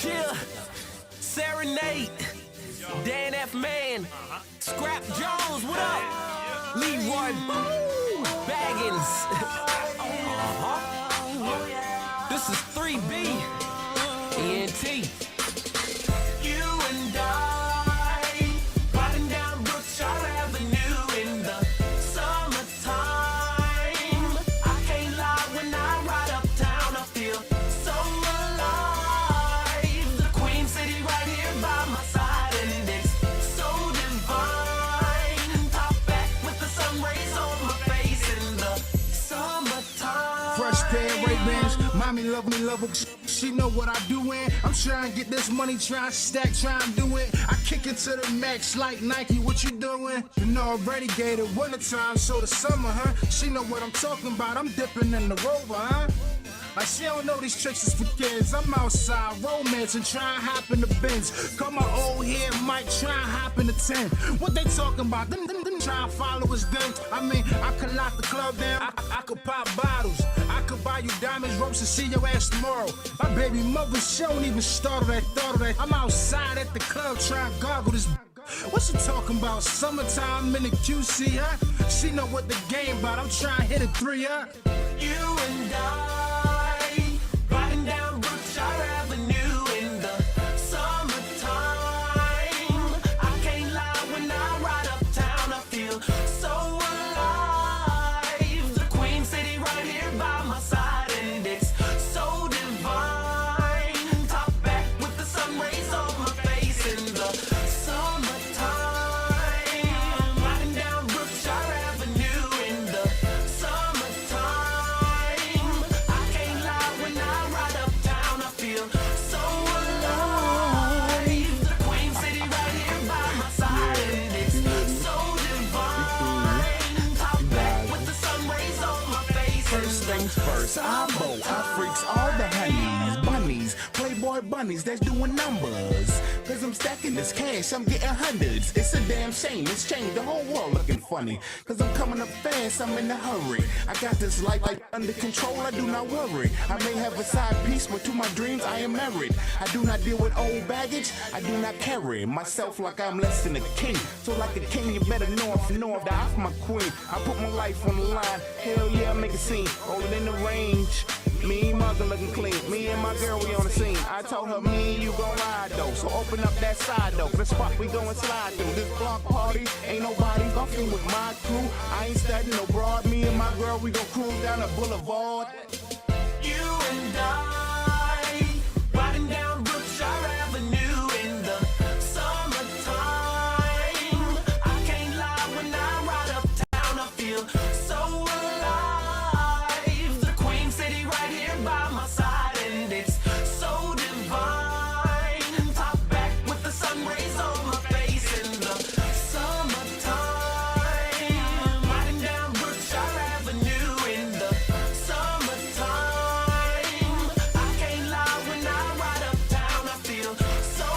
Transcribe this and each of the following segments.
Chill, Serenade, Dan F. Man, Scrap Jones, what up? Leroy Baggins. This is 3B, ENT. You and I, riding down Brookshire Avenue in the summertime. I can't lie, when I ride uptown, I feel so alive. The Queen City right here by my side, and it's so divine. Top back with the sun rays on my face in the summertime. Fresh pair of Ray-Bans, mommy love me, love her. She know what I doin'. I'm trying to get this money, trying to stack, trying to do it. I kick it to the max like Nike, what you doing? You know already gave it wintertime, so the summer, huh? She know what I'm talking about, I'm dipping in the Rover, huh? Like she don't know these tricks is for kids. I'm outside romancing, trying to hop in the Benz. Call my old head Mike, trying to hop in the 10. What they talking about? Them trying to follow us then. I mean, I could lock the club down, I could pop bottles. I could buy you diamonds, ropes, and see your ass tomorrow. My baby mother, she don't even start of that, thought of that. I'm outside at the club trying to goggle this. What she talking about? Summertime in the QC, huh? She know what the game about. I'm trying to hit a 3, huh? You and I, riding down Brookshire Avenue in the summertime. I can't lie, when I ride uptown, I feel so alive. The Queen City right here by my side, and it's so divine. Top back with the sun rays on my face in the summertime. Riding down Brookshire Avenue in the summertime. I can't lie, when I ride uptown, I feel so alive. The Queen City right here by my side, and it's so divine. Top back with the sun rays on my face. First things first, I vote. I freaks all the honeys, bunnies, playboy bunnies that's doing numbers. Cause I'm stacking this cash, I'm getting hundreds. It's a damn shame, it's changed the whole world looking funny. Cause I'm coming up fast, I'm in a hurry. I got this life like under control, I do not worry. I may have a side piece, but to my dreams I am married. I do not deal with old baggage, I do not carry myself like I'm less than a king. So like a king, you better know if die for my queen. I put my life on the line, hell yeah, I make a scene. Rolling in the range, me and mother looking clean. Me and my girl, we on the scene. I told her, me and you gon' ride though. So open up that side though, the spot we gon' slide through. This block party, ain't nobody buffing with my crew. I ain't studying no broad, me and my girl, we gon' cruise down the boulevard. You and I, riding down Brookshire Avenue in the summertime. I can't lie, when I ride uptown, I feel so alive. The Queen City right here by my side, and it's so divine. Top back with the sun rays on my face in the summertime. Riding down Brookshire Avenue in the summertime. I can't lie, when I ride uptown, I feel so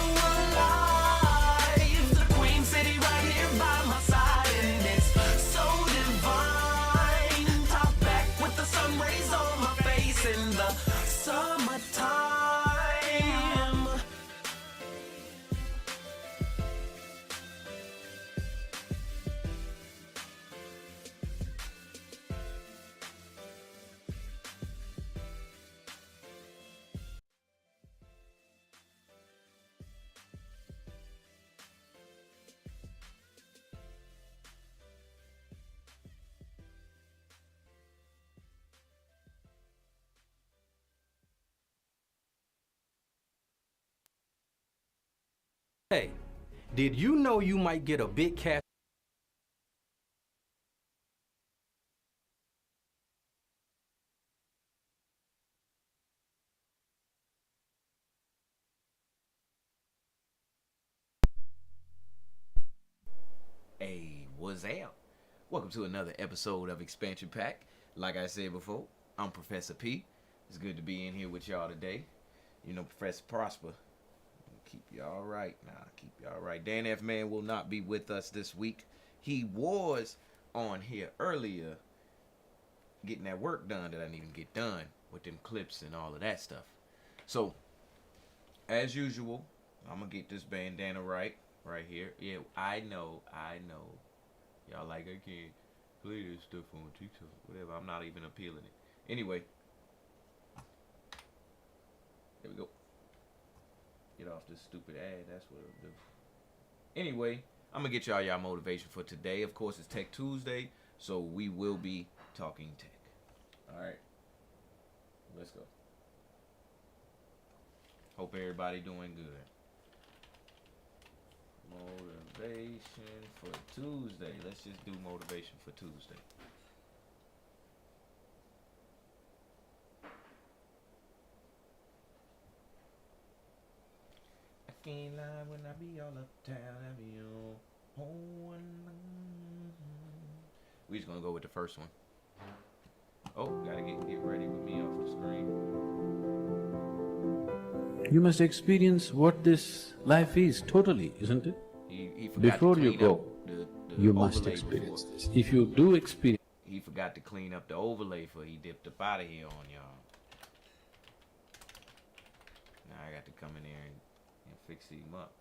alive. The Queen City right here by my side, and it's so divine. Top back with the sun rays on my face in the summertime. Hey, did you know you might get a big cash? Hey, what's up? Welcome to another episode of Expansion Pack. Like I said before, I'm Professor P. It's good to be in here with y'all today. You know, Professor Prosper. Keep y'all right. Keep y'all right. Dan F. Man will not be with us this week. He was on here earlier getting that work done that I need to get done with them clips and all of that stuff. So, as usual, I'm gonna get this bandana right here. Yeah, I know. Y'all like I can't play this stuff on TikTok, whatever. I'm not even appealing it. Anyway, there we go. Get off this stupid ad. That's what it'll do. Anyway, I'm gonna get y'all motivation for today. Of course, it's Tech Tuesday, so we will be talking tech. All right, let's go. Hope everybody doing good. Motivation for Tuesday. Let's just do motivation for Tuesday. I can't lie when I be all uptown. I be on home. We just gonna go with the first one. Oh, gotta get ready with me off the screen. You must experience what this life is totally, isn't it? He forgot Before to you clean go, up the you must overlay experience before. this. If you do experience, He forgot to clean up the overlay for he dipped up out of here on y'all. Now I got to come in there and fix him up.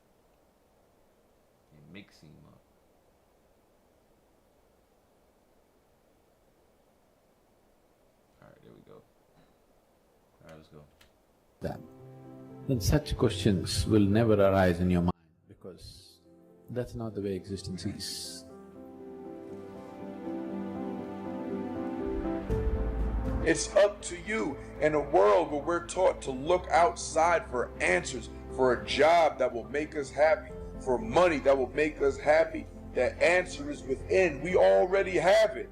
And mix him up. Alright, there we go. Alright, let's go. that, then such questions will never arise in your mind because that's not the way existence is. It's up to you in a world where we're taught to look outside for answers, for a job that will make us happy, for money that will make us happy. The answer is within. We already have it.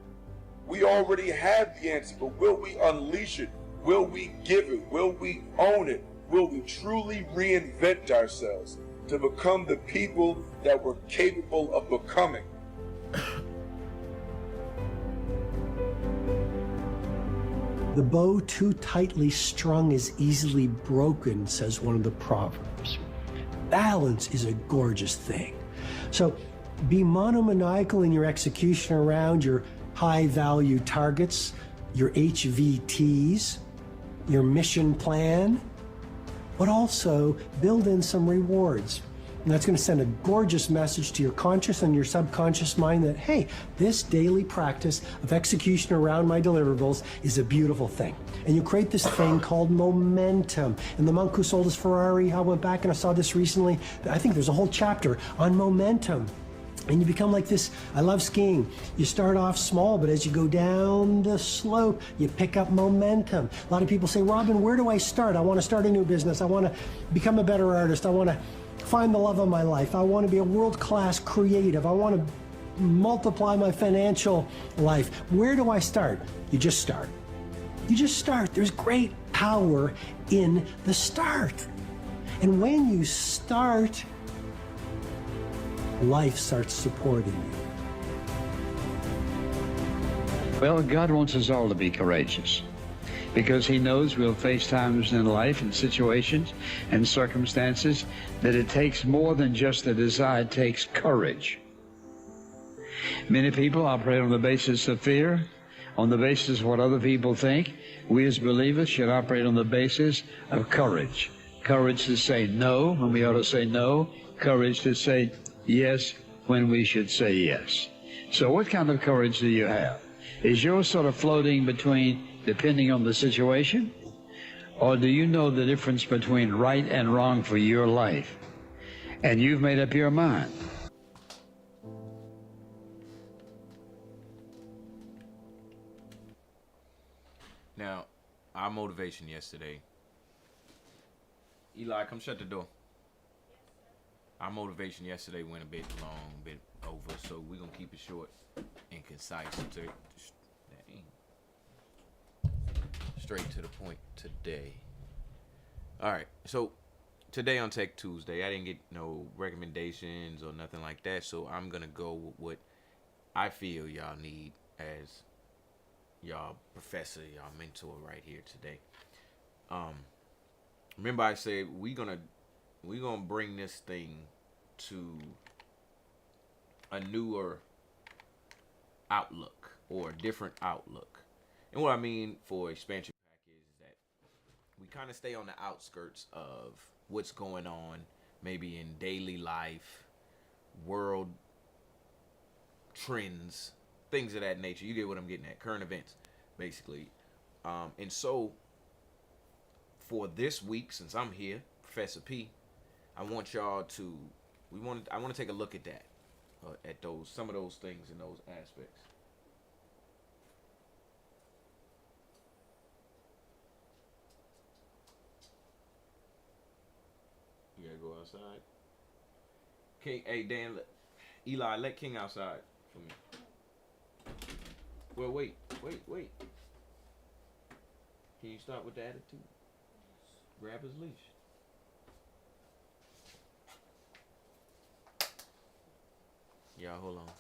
We already have the answer, but will we unleash it? Will we give it? Will we own it? Will we truly reinvent ourselves to become the people that we're capable of becoming? The bow too tightly strung is easily broken, says one of the proverbs. Balance is a gorgeous thing. So be monomaniacal in your execution around your high-value targets, your HVTs, your mission plan, but also build in some rewards. And that's going to send a gorgeous message to your conscious and your subconscious mind that, hey, this daily practice of execution around my deliverables is a beautiful thing. And you create this thing called momentum. And the monk who sold his Ferrari, I went back and I saw this recently. I think there's a whole chapter on momentum. And you become like this. I love skiing. You start off small, but as you go down the slope, you pick up momentum. A lot of people say, Robin, where do I start? I want to start a new business. I want to become a better artist. I want to find the love of my life. I want to be a world-class creative. I want to multiply my financial life. Where do I start? You just start. You just start. There's great power in the start. And when you start, life starts supporting you. Well, God wants us all to be courageous because He knows we'll face times in life and situations and circumstances that it takes more than just a desire, it takes courage. Many people operate on the basis of fear, on the basis of what other people think. We as believers should operate on the basis of courage. Courage to say no when we ought to say no. Courage to say yes when we should say yes. So what kind of courage do you have? Is yours sort of floating between depending on the situation? Or do you know the difference between right and wrong for your life? And you've made up your mind. Now, our motivation yesterday. Eli, come shut the door. Our motivation yesterday went a bit long, a bit over, so we're going to keep it short and concise. Straight to the point today. All right, so today on Tech Tuesday, I didn't get no recommendations or nothing like that, so I'm going to go with what I feel y'all need as y'all professor, y'all mentor right here today. Remember I said we're gonna bring this thing to a newer outlook or a different outlook. And what I mean for expansion pack is that we kind of stay on the outskirts of what's going on, maybe in daily life, world trends, things of that nature. You get what I'm getting at. Current events, basically. And so, for this week, since I'm here, Professor P, I want y'all to, I want to take a look at that, at some of those things and those aspects. You gotta go outside. King, hey Dan, Eli, let King outside for me. Well, wait. Can you start with the attitude? Grab his leash. Yeah, hold on.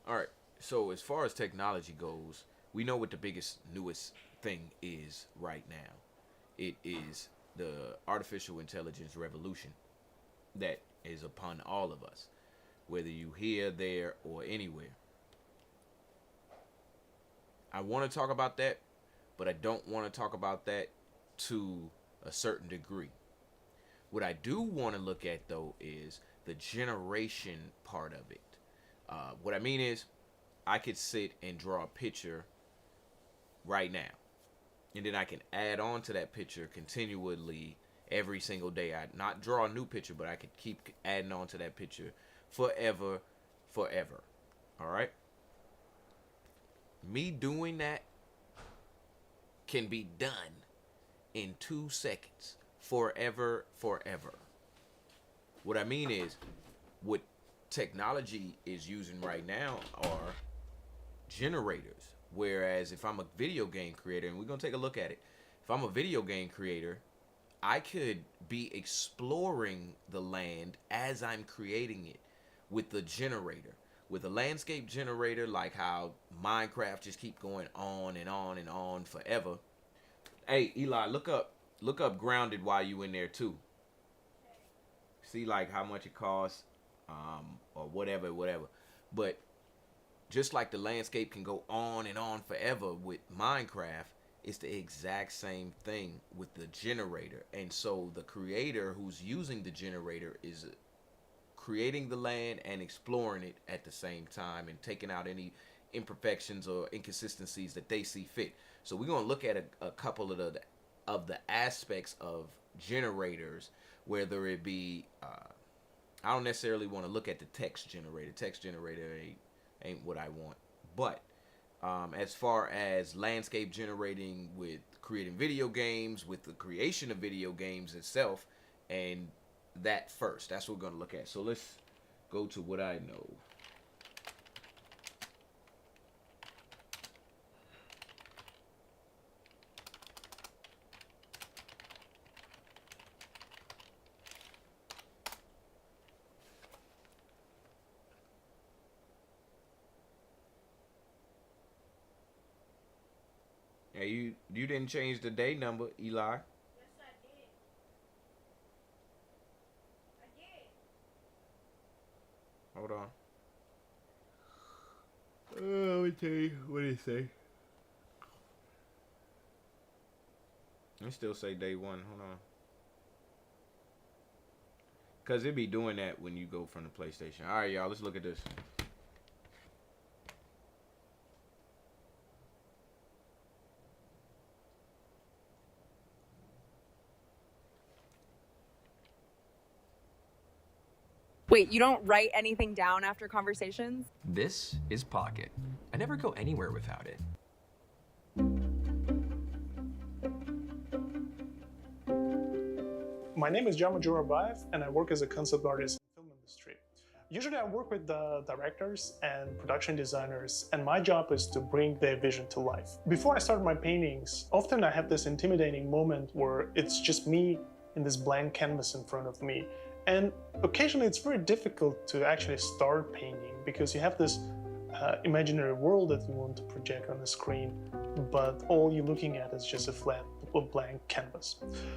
All right. So as far as technology goes, we know what the biggest, newest thing is right now. It is the artificial intelligence revolution that is upon all of us, whether you here, there, or anywhere. I want to talk about that, but I don't want to talk about that to a certain degree. What I do want to look at, though, is the generation part of it. What I mean is, I could sit and draw a picture right now, and then I can add on to that picture continually every single day. I not draw a new picture, but I could keep adding on to that picture forever. All right? Me doing that can be done in 2 seconds. Forever. What I mean is, what technology is using right now are generators. Whereas if I'm a video game creator, and we're going to take a look at it. If I'm a video game creator, I could be exploring the land as I'm creating it with the generator. With a landscape generator, like how Minecraft just keep going on and on and on forever. Hey, Eli, look up Grounded while you in there too. See like how much it costs, or whatever. But just like the landscape can go on and on forever with Minecraft, it's the exact same thing with the generator. And so the creator who's using the generator is creating the land and exploring it at the same time, and taking out any imperfections or inconsistencies that they see fit. So we're going to look at a couple of the aspects of generators, whether it be, I don't necessarily want to look at the text generator. Text generator ain't what I want. But as far as landscape generating with creating video games, with the creation of video games itself, and that first, that's what we're going to look at. So let's go to what I know. Hey, you didn't change the day number, Eli. Yes, I did. Hold on. Let me tell you what did it say. Let me still say day 1. Hold on. Cause it be doing that when you go from the PlayStation. All right, y'all. Let's look at this. Wait, you don't write anything down after conversations? This is Pocket. I never go anywhere without it. My name is Jama Jorabayev, and I work as a concept artist in the film industry. Usually I work with the directors and production designers, and my job is to bring their vision to life. Before I start my paintings, often I have this intimidating moment where it's just me in this blank canvas in front of me. And occasionally it's very difficult to actually start painting because you have this imaginary world that you want to project on the screen, but all you're looking at is just a flat blank canvas.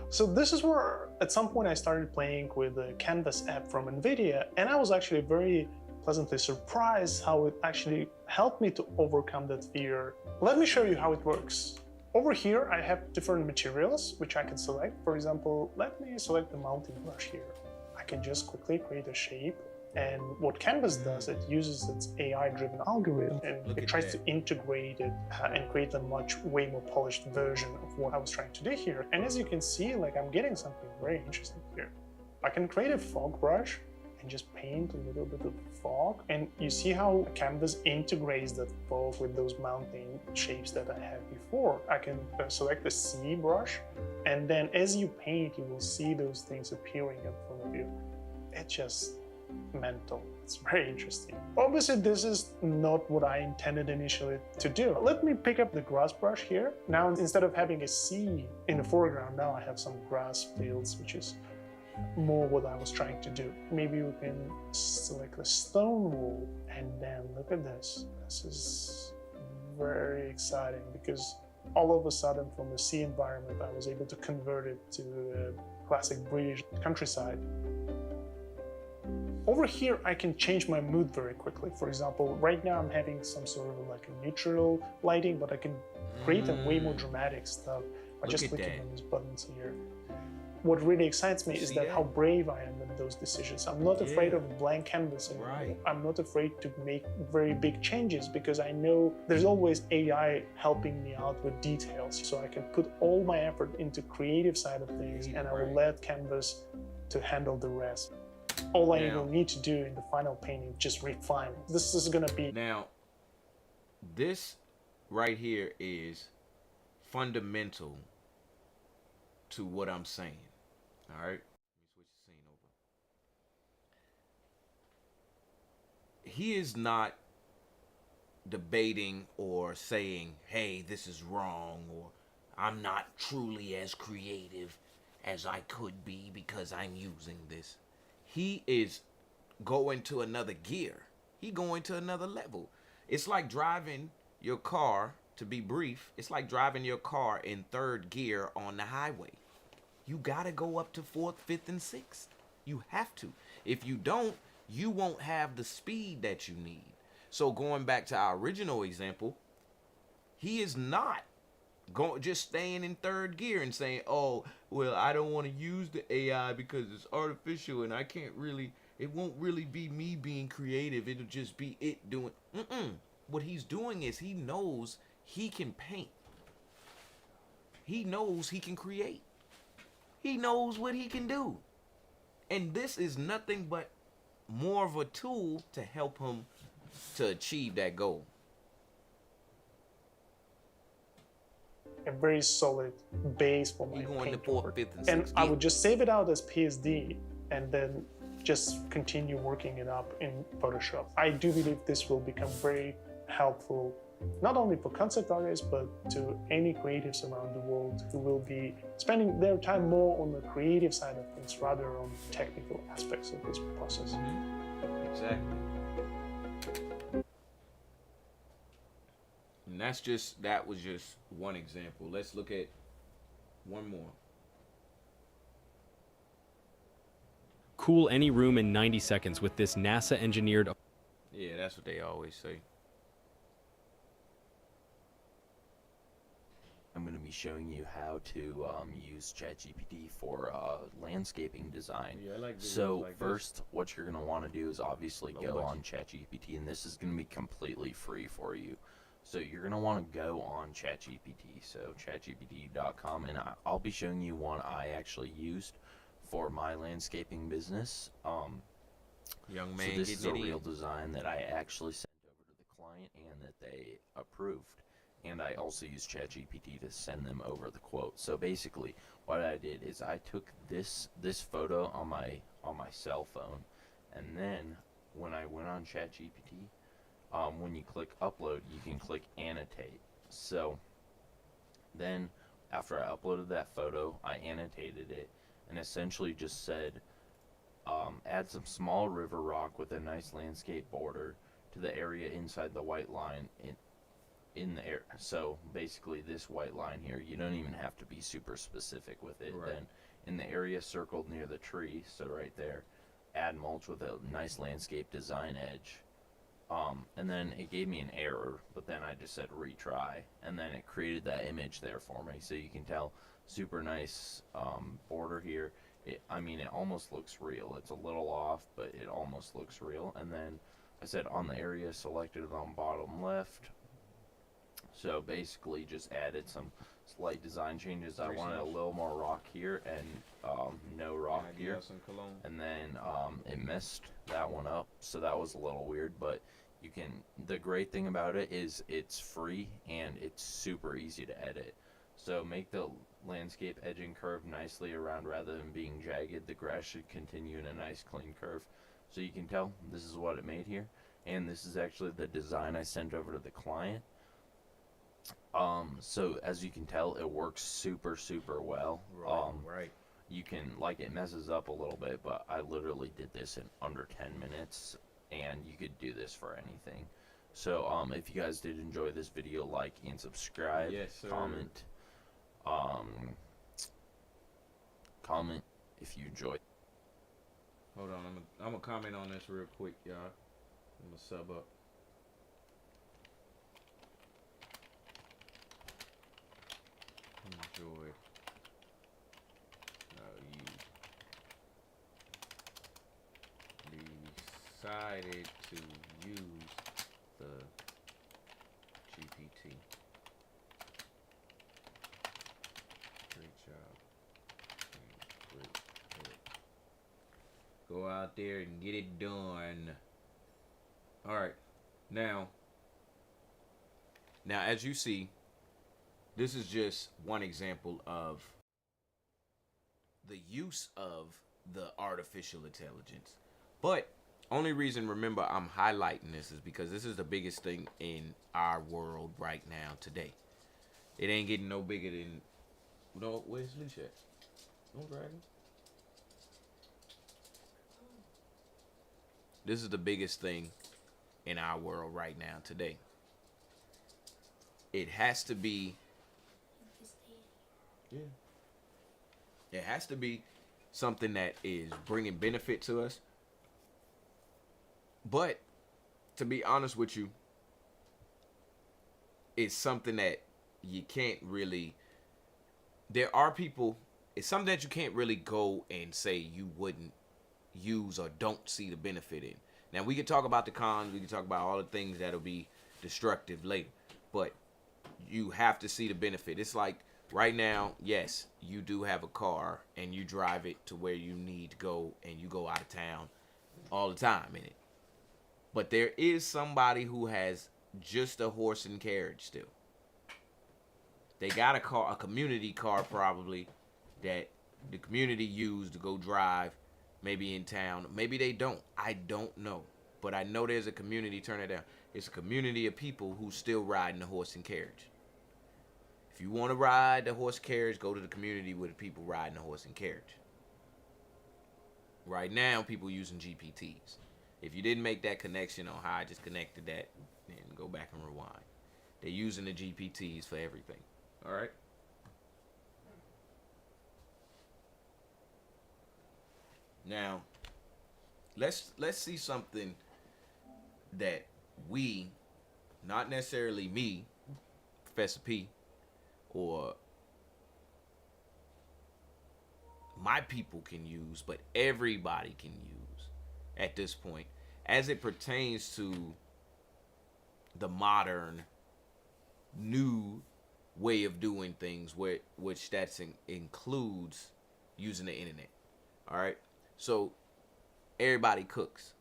So this is where at some point I started playing with the Canvas app from NVIDIA, and I was actually very pleasantly surprised how it actually helped me to overcome that fear. Let me show you how it works. Over here, I have different materials which I can select. For example, let me select the mounting brush here. I can just quickly create a shape. And what Canvas does, it uses its AI-driven algorithm and it tries to integrate it and create a way more polished version of what I was trying to do here. And as you can see, like I'm getting something very interesting here. I can create a fog brush and just paint a little bit of fog. And you see how Canvas integrates that fog with those mounting shapes that I had before. I can select the C brush, and then as you paint, you will see those things appearing in front of you. It's just mental. It's very interesting. Obviously, this is not what I intended initially to do. Let me pick up the grass brush here. Now, instead of having a sea in the foreground, now I have some grass fields, which is more what I was trying to do. Maybe we can select the stone wall, and then look at this. This is very exciting because all of a sudden from a sea environment, I was able to convert it to a classic British countryside. Over here, I can change my mood very quickly. For example, right now I'm having some sort of like a neutral lighting, but I can create a way more dramatic stuff by just clicking on these buttons here. What really excites me is that how brave I am in those decisions. I'm not afraid of a blank canvas anymore. Right. I'm not afraid to make very big changes because I know there's always AI helping me out with details. So I can put all my effort into creative side of things and I will let Canvas to handle the rest. All I will need to do in the final painting is just refine it. This is going to be... Now, this right here is fundamental to what I'm saying. All right? Let me switch the scene over. He is not debating or saying, hey, this is wrong, or I'm not truly as creative as I could be because I'm using this. He is going to another gear. He going to another level. It's like driving your car, to be brief, it's like driving your car in third gear on the highway. You gotta go up to fourth, fifth, and sixth. You have to. If you don't, you won't have the speed that you need. So going back to our original example, he is not just staying in third gear and saying, oh, well, I don't want to use the AI because it's artificial and I can't really, it won't really be me being creative. It'll just be it doing. What he's doing is he knows he can paint. He knows he can create. He knows what he can do. And this is nothing but more of a tool to help him to achieve that goal. A very solid base for my paint work. And I would just save it out as PSD and then just continue working it up in Photoshop. I do believe this will become very helpful, not only for concept artists, but to any creatives around the world who will be spending their time more on the creative side of things rather on technical aspects of this process. Exactly. And that was just one example. Let's look at one more. Cool any room in 90 seconds with this NASA engineered... Yeah, that's what they always say. I'm going to be showing you how to use ChatGPT for landscaping design. Yeah, I like so like first, what you're going to want to do is obviously go on ChatGPT, and this is going to be completely free for you. So you're going to want to go on ChatGPT, so chatgpt.com, and I'll be showing you one I actually used for my landscaping business. Young man, so this is a real design that I actually sent over to the client and that they approved. And I also used ChatGPT to send them over the quote. So basically, what I did is I took this photo on my cell phone, and then when I went on ChatGPT, when you click upload, you can click annotate. So then after I uploaded that photo, I annotated it and essentially just said, add some small river rock with a nice landscape border to the area inside the white line in the air. So basically this white line here, you don't even have to be super specific with it. Right. Then in the area circled near the tree, so right there, add mulch with a nice landscape design edge. And then it gave me an error, but then I just said retry, and then it created that image there for me. So you can tell, super nice border here. I mean, it almost looks real. It's a little off, but it almost looks real. And then I said on the area selected on bottom left. So basically just added some slight design changes. I wanted a little more rock here and no rock here. And then it messed that one up, so that was a little weird, but you can, the great thing about it is it's free and it's super easy to edit. So make the landscape edging curve nicely around rather than being jagged. The grass should continue in a nice clean curve. So you can tell this is what it made here, and this is actually the design I sent over to the client. So as you can tell, it works super well. Right. You can, like, it messes up a little bit, but I literally did this in under 10 minutes, and you could do this for anything. So if you guys did enjoy this video, like and subscribe. Yes, sir. Comment if you enjoyed. Hold on, I'm gonna comment on this real quick, y'all. I'm gonna sub up. Enjoyed. You decided to use the GPT. Great job. Great. Go out there and get it done. All right. Now, as you see, this is just one example of the use of the artificial intelligence. But only reason, remember, I'm highlighting this is because this is the biggest thing in our world right now today. It ain't getting no bigger than, no, where's Leash at? No dragon. This is the biggest thing in our world right now today. It has to be, it has to be something that is bringing benefit to us. But to be honest with you, it's something that you can't really, there are people, it's something that you can't really go and say you wouldn't use or don't see the benefit in. Now, we could talk about the cons, we could talk about all the things that'll be destructive later, but you have to see the benefit. It's like right now, yes, you do have a car and you drive it to where you need to go and you go out of town all the time in it. But there is somebody who has just a horse and carriage still. They got a car, a community car probably, that the community used to go drive, maybe in town. Maybe they don't. I don't know. But I know there's a community, turn it down. It's a community of people who still riding the horse and carriage. If you want to ride the horse carriage, go to the community with the people riding the horse and carriage. Right now, people using GPTs. If you didn't make that connection on how I just connected that, then go back and rewind. They're using the GPTs for everything. All right? Now, let's see something that we, not necessarily me, Professor P, or my people can use, but everybody can use at this point, as it pertains to the modern new way of doing things, which includes using the internet. All right, so everybody cooks.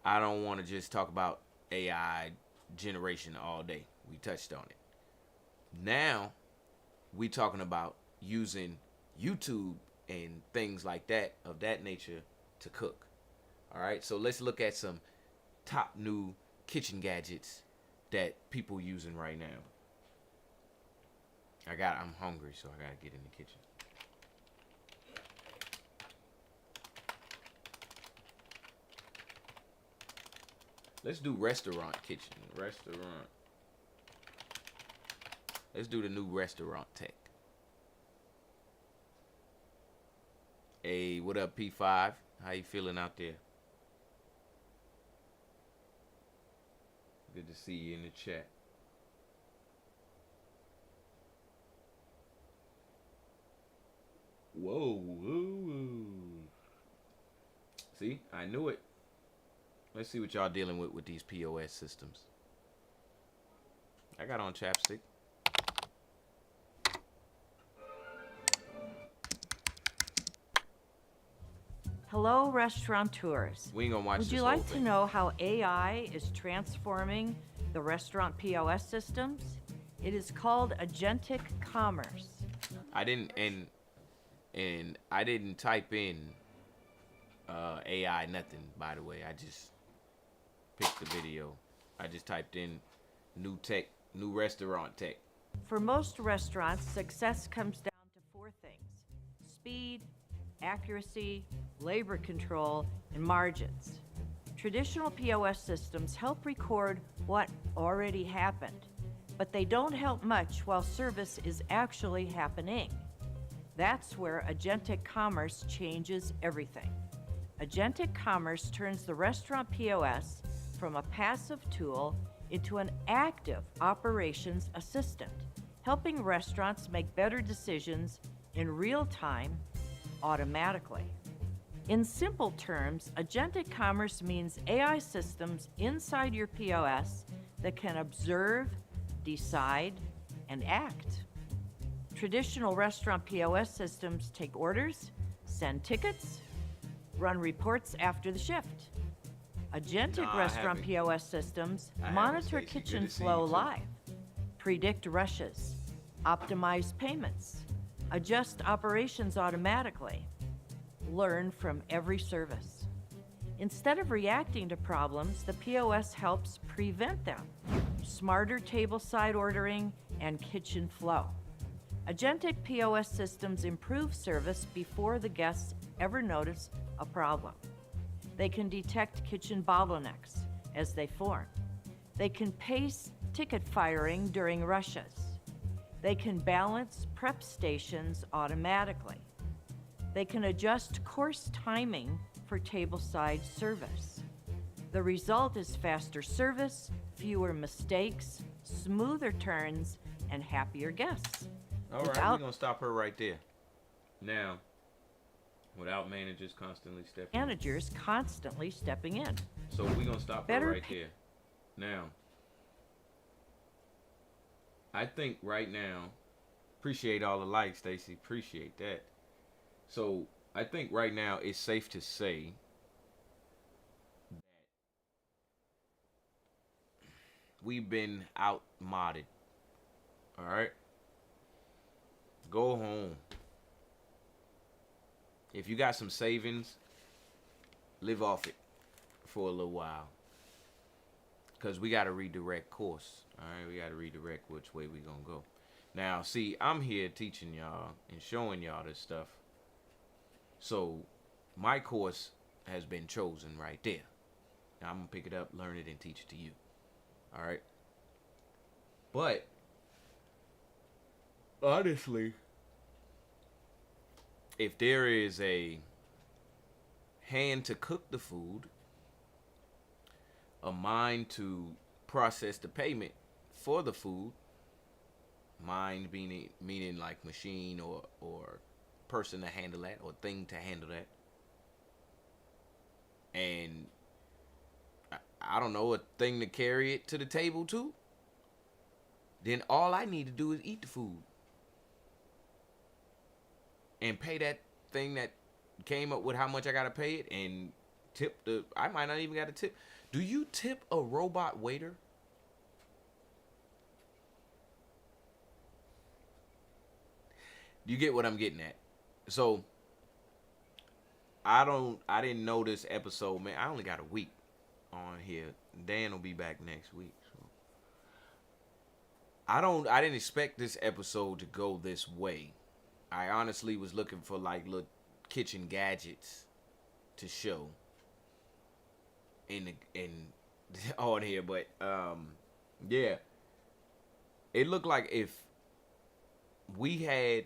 I don't want to just talk about AI generation all day. We touched on it. Now we talking about using YouTube and things like that, of that nature, to cook. All right, so let's look at some top new kitchen gadgets that people using right now. I'm hungry, so I gotta get in the kitchen. Let's do restaurant kitchen. Let's do the new restaurant tech. Hey, what up, P5? How you feeling out there? to see you in the chat. Whoa, whoa. See, I knew it. Let's see what y'all dealing with these POS systems. I got on chapstick. Hello, restaurateurs. We ain't gonna watch Would this you whole like to thing. know how AI is transforming the restaurant POS systems? It is called agentic commerce. I didn't and I didn't type in AI nothing, by the way. I just picked the video. I just typed in new tech, new restaurant tech. For most restaurants, success comes down to four things: speed, accuracy, labor control, and margins. Traditional POS systems help record what already happened, but they don't help much while service is actually happening. That's where agentic commerce changes everything. Agentic commerce turns the restaurant POS from a passive tool into an active operations assistant, helping restaurants make better decisions in real time, automatically. In simple terms, agentic commerce means AI systems inside your POS that can observe, decide, and act. Traditional restaurant POS systems take orders, send tickets, run reports after the shift. Agentic Nah, I restaurant haven't. POS systems I haven't, monitor Stacey. kitchen Good to see flow you, too. live, predict rushes, optimize payments, adjust operations automatically, learn from every service. Instead of reacting to problems, the POS helps prevent them. Smarter tableside ordering and kitchen flow. Agentic POS systems improve service before the guests ever notice a problem. They can detect kitchen bottlenecks as they form. They can pace ticket firing during rushes. They can balance prep stations automatically. They can adjust course timing for tableside service. The result is faster service, fewer mistakes, smoother turns, and happier guests. All right, Without we're gonna stop her right there. Now, without managers constantly stepping in. managers constantly stepping in. So we're gonna stop Better her right pa- there. Now, I think right now, appreciate all the likes, Stacy. Appreciate that. So I think right now it's safe to say that we've been outmoded. All right. Go home. If you got some savings, live off it for a little while. Because we got to redirect course. All right, we got to redirect which way we going to go. Now, see, I'm here teaching y'all and showing y'all this stuff. So, my course has been chosen right there. Now, I'm going to pick it up, learn it, and teach it to you. All right? But, honestly, if there is a hand to cook the food, a mind to process the payment for the food, mind meaning like machine or person to handle that or thing to handle that, and I don't know, a thing to carry it to the table too, then all I need to do is eat the food and pay that thing that came up with how much I gotta pay it, and tip the, I might not even gotta tip. Do you tip a robot waiter? You get what I'm getting at. So I didn't know this episode, man. I only got a week on here. Dan will be back next week. So I didn't expect this episode to go this way. I honestly was looking for like little kitchen gadgets to show in on here, but yeah, it looked like if we had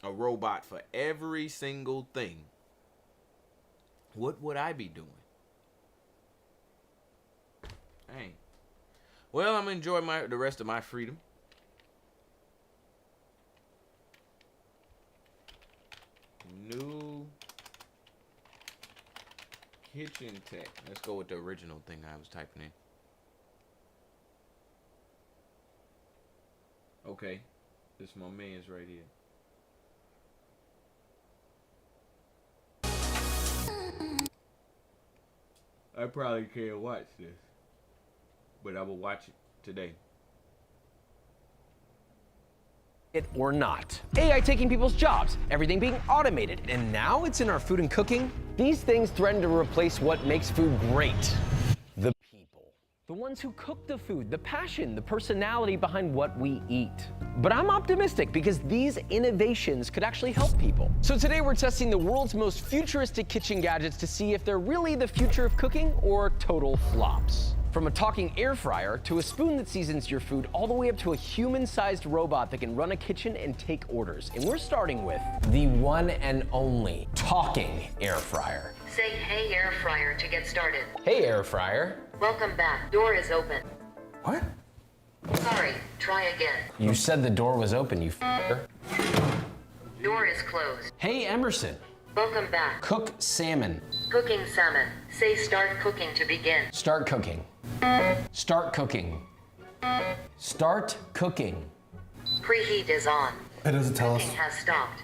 a robot for every single thing, what would I be doing? Dang. Well, I'm gonna enjoy the rest of my freedom. New kitchen tech. Let's go with the original thing I was typing in. Okay, this my man's right here. I probably can't watch this, but I will watch it today. It or not. AI taking people's jobs, everything being automated, and now it's in our food and cooking. These things threaten to replace what makes food great. The people. The ones who cook the food, the passion, the personality behind what we eat. But I'm optimistic because these innovations could actually help people. So today we're testing the world's most futuristic kitchen gadgets to see if they're really the future of cooking or total flops. From a talking air fryer to a spoon that seasons your food, all the way up to a human-sized robot that can run a kitchen and take orders. And we're starting with the one and only talking air fryer. Say hey air fryer to get started. Hey air fryer. Welcome back. Door is open. What? Sorry, try again. You said the door was open, you f***er. Door is closed. Hey Emerson. Welcome back. Cook salmon. Cooking salmon. Say start cooking to begin. Start cooking. Start cooking. Start cooking. Preheat is on. It doesn't tell us. Cooking has stopped.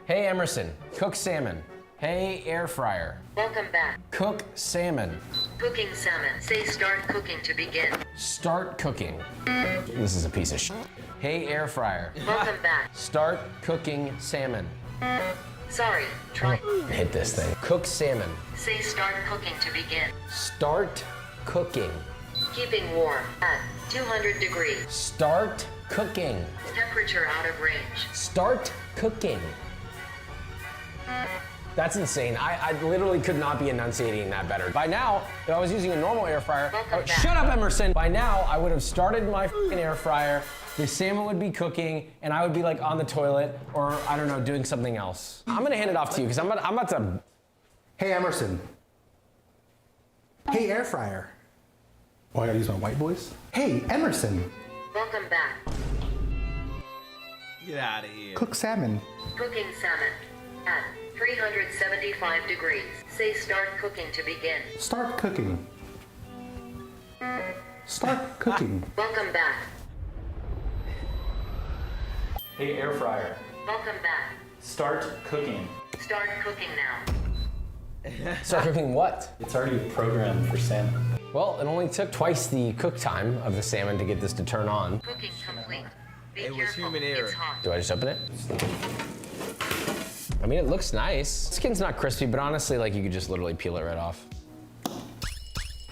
Hey Emerson. Cook salmon. Hey air fryer. Welcome back. Cook salmon. Cooking salmon. Say start cooking to begin. Start cooking. This is a piece of shit. Hey air fryer. Welcome back. Start cooking salmon. Sorry, try. Hit this thing. Cook salmon. Say start cooking to begin. Start cooking. Keeping warm at 200 degrees. Start cooking. Temperature out of range. Start cooking. That's insane. I literally could not be enunciating that better. By now, if I was using a normal air fryer, shut up, Emerson. By now, I would have started my f***ing air fryer, the salmon would be cooking, and I would be like on the toilet or, I don't know, doing something else. I'm gonna hand it off to you because I'm about to. Hey, Emerson. Hey, air fryer. Oh, I gotta use my white voice? Hey, Emerson. Welcome back. Get out of here. Cook salmon. Cooking salmon at 375 degrees. Say start cooking to begin. Start cooking. Start cooking. Welcome back. Hey air fryer. Welcome back. Start cooking. Start cooking now. Start cooking what? It's already programmed for salmon. Well, it only took twice the cook time of the salmon to get this to turn on. Cooking complete. Be It was careful. human error. It's hot. Do I just open it? I mean, it looks nice. Skin's not crispy, but honestly, like you could just literally peel it right off.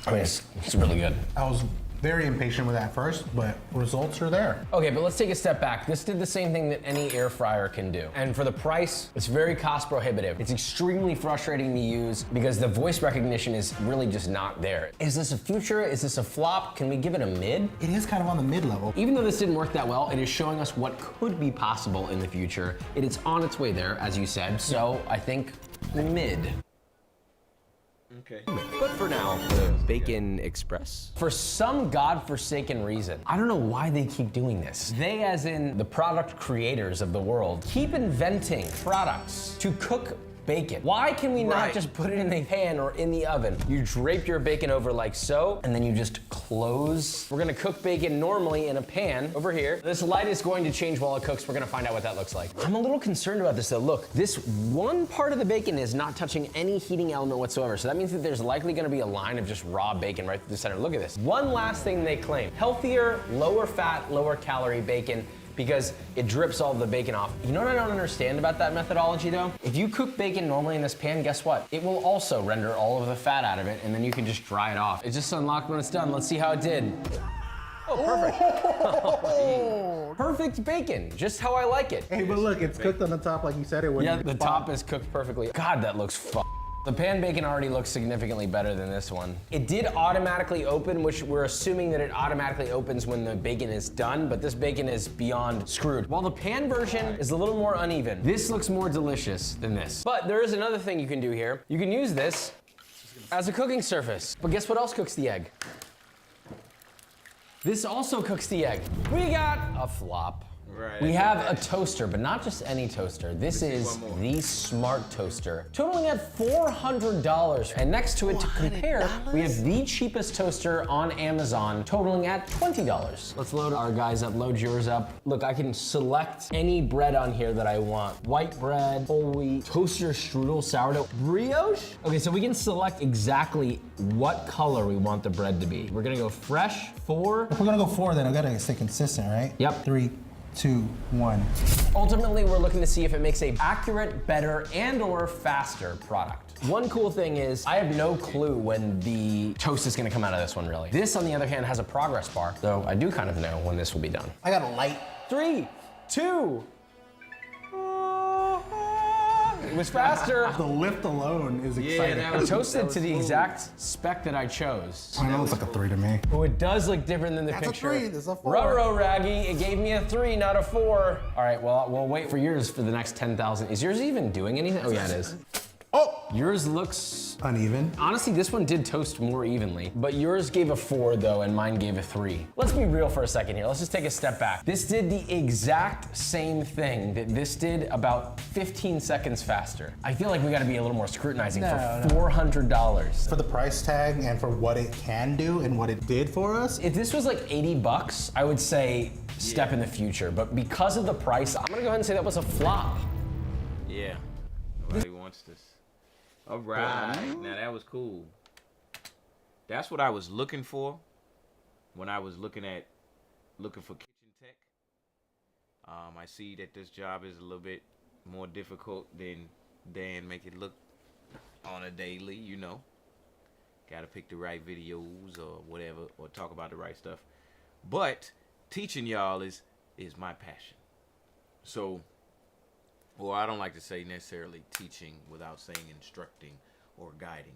I mean, it's really good. I was very impatient with that first, but results are there. Okay, but let's take a step back. This did the same thing that any air fryer can do. And for the price, it's very cost prohibitive. It's extremely frustrating to use because the voice recognition is really just not there. Is this a future? Is this a flop? Can we give it a mid? It is kind of on the mid level. Even though this didn't work that well, it is showing us what could be possible in the future. It is on its way there, as you said. So I think mid. Okay. But for now, the Bacon Express. For some godforsaken reason, I don't know why they keep doing this. They, as in the product creators of the world, keep inventing products to cook bacon. Why can we not just put it in the pan or in the oven? You drape your bacon over like so, and then you just close. We're gonna cook bacon normally in a pan over here. This light is going to change while it cooks. We're gonna find out what that looks like. I'm a little concerned about this though. Look, this one part of the bacon is not touching any heating element whatsoever. So that means that there's likely gonna be a line of just raw bacon right through the center. Look at this. One last thing they claim, healthier, lower fat, lower calorie bacon, because it drips all the bacon off. You know what I don't understand about that methodology though? If you cook bacon normally in this pan, guess what? It will also render all of the fat out of it, and then you can just dry it off. It's just unlocked when it's done. Let's see how it did. Oh, perfect. Perfect bacon, just how I like it. Hey, but look, it's cooked on the top like you said it would. Yeah, the top is cooked perfectly. God, that looks The pan bacon already looks significantly better than this one. It did automatically open, which we're assuming that it automatically opens when the bacon is done, but this bacon is beyond screwed. While the pan version is a little more uneven, this looks more delicious than this. But there is another thing you can do here. You can use this as a cooking surface. But guess what else cooks the egg? This also cooks the egg. We got a flop. Right. We have a toaster, but not just any toaster. This is the Smart Toaster, totaling at $400. And next to it, to compare, we have the cheapest toaster on Amazon, totaling at $20. Let's load our guys up, load yours up. Look, I can select any bread on here that I want. White bread, whole wheat, toaster strudel, sourdough, brioche. Okay, so we can select exactly what color we want the bread to be. We're gonna go fresh, 4. If we're gonna go 4, then I gotta stay consistent, right? Yep. 3, 2, 1. Ultimately, we're looking to see if it makes a accurate, better, and/or faster product. One cool thing is, I have no clue when the toast is gonna come out of this one, really. This, on the other hand, has a progress bar, though I do kind of know when this will be done. I got a light. 3, 2. It was faster. The lift alone is exciting. Yeah, I toasted to the exact spec that I chose. I know it looks like a 3 to me. Oh, it does look different than the That's picture. a 3, this is a 4. Ruh-roh, Raggy, it gave me a 3, not a 4. All right, well, we'll wait for yours for the next 10,000. Is yours even doing anything? Oh, yeah, it is. Oh! Yours looks uneven. Honestly, this one did toast more evenly, but yours gave a 4 though, and mine gave a 3. Let's be real for a second here. Let's just take a step back. This did the exact same thing that this did about 15 seconds faster. I feel like we gotta be a little more scrutinizing for $400. For the price tag and for what it can do and what it did for us. If this was like $80, I would say step in the future, but because of the price, I'm gonna go ahead and say that was a flop. Yeah, nobody wants this. All right, now that was cool. That's what I was looking for when I was looking for kitchen tech. I see that this job is a little bit more difficult than Dan make it look on a daily, you know. Gotta pick the right videos or whatever, or talk about the right stuff. But teaching y'all is my passion. So, well, I don't like to say necessarily teaching without saying instructing or guiding.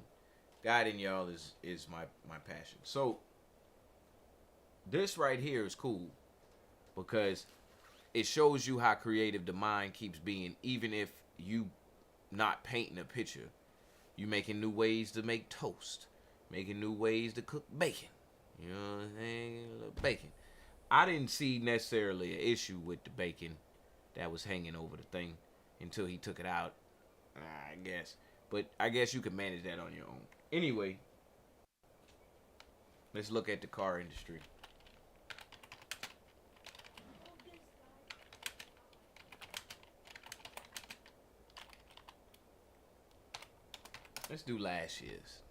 Guiding y'all is my passion. So this right here is cool because it shows you how creative the mind keeps being, even if you not painting a picture. You making new ways to make toast, making new ways to cook bacon. You know what I'm saying? A little bacon. I didn't see necessarily an issue with the bacon that was hanging over the thing until he took it out, I guess. But I guess you can manage that on your own. Anyway, let's look at the car industry. Let's do last year's.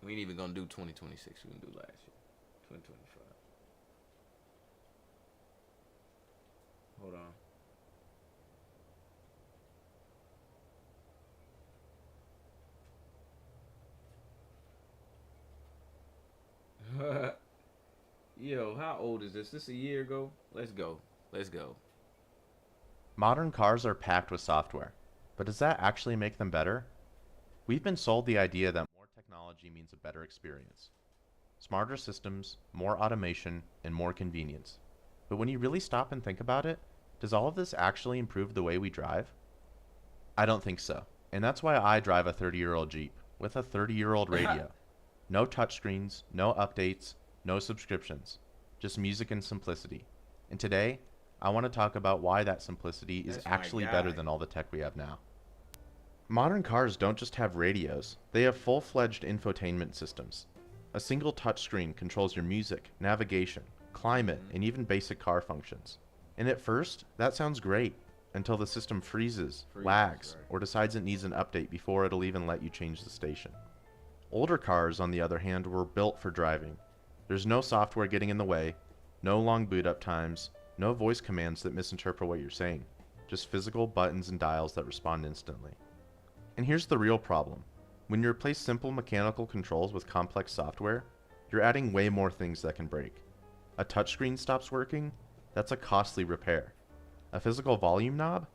We ain't even gonna do 2026. We can do last year, 2025. Hold on. Yo, how old is this? This a year ago? Let's go. Let's go. Modern cars are packed with software, but does that actually make them better? We've been sold the idea that more technology means a better experience. Smarter systems, more automation, and more convenience. But when you really stop and think about it, does all of this actually improve the way we drive? I don't think so. And that's why I drive a 30-year-old Jeep with a 30-year-old radio. No touchscreens, no updates, no subscriptions, just music and simplicity. And today, I want to talk about why that simplicity is actually better than all the tech we have now. Modern cars don't just have radios, they have full-fledged infotainment systems. A single touchscreen controls your music, navigation, climate, and even basic car functions. And at first, that sounds great, until the system freezes, lags, or decides it needs an update before it'll even let you change the station. Older cars, on the other hand, were built for driving. There's no software getting in the way, no long boot up times, no voice commands that misinterpret what you're saying, just physical buttons and dials that respond instantly. And here's the real problem. When you replace simple mechanical controls with complex software, you're adding way more things that can break. A touchscreen stops working? That's a costly repair. A physical volume knob?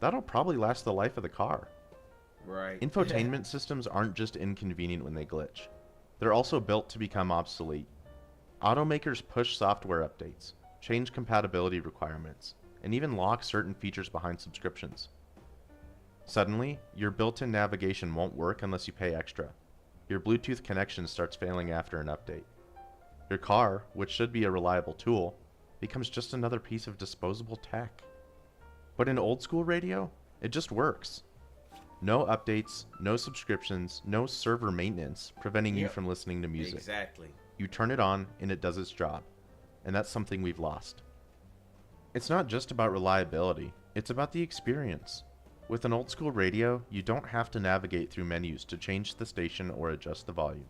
That'll probably last the life of the car. Right. Infotainment systems aren't just inconvenient when they glitch. They're also built to become obsolete. Automakers push software updates, change compatibility requirements, and even lock certain features behind subscriptions. Suddenly, your built-in navigation won't work unless you pay extra. Your Bluetooth connection starts failing after an update. Your car, which should be a reliable tool, becomes just another piece of disposable tech. But in old school radio, it just works. No updates, no subscriptions, no server maintenance preventing you from listening to music. Exactly. You turn it on and it does its job. And that's something we've lost. It's not just about reliability, it's about the experience. With an old school radio, you don't have to navigate through menus to change the station or adjust the volume.